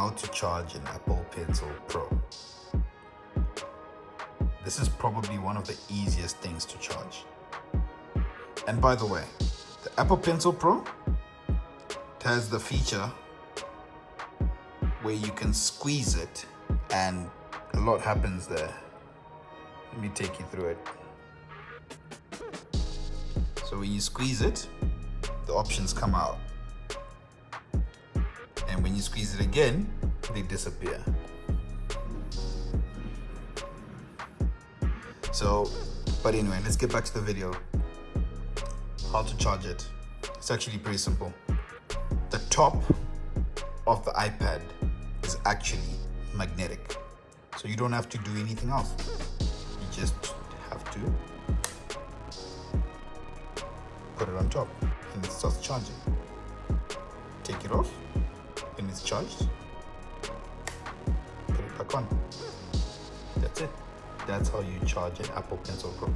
how to charge an Apple Pencil Pro. This is probably one of the easiest things to charge. And by the way, the Apple Pencil Pro has the feature where you can squeeze it and a lot happens there. Let me take you through it. So when you squeeze it, the options come out. And when you squeeze it again, they disappear. But anyway, let's get back to the video. How to charge it. It's actually pretty simple. The top of the iPad is actually magnetic. So you don't have to do anything else. You just have to put it on top and it starts charging. Take it off and it's charged. Put it back on. That's it. That's how you charge an Apple Pencil Pro.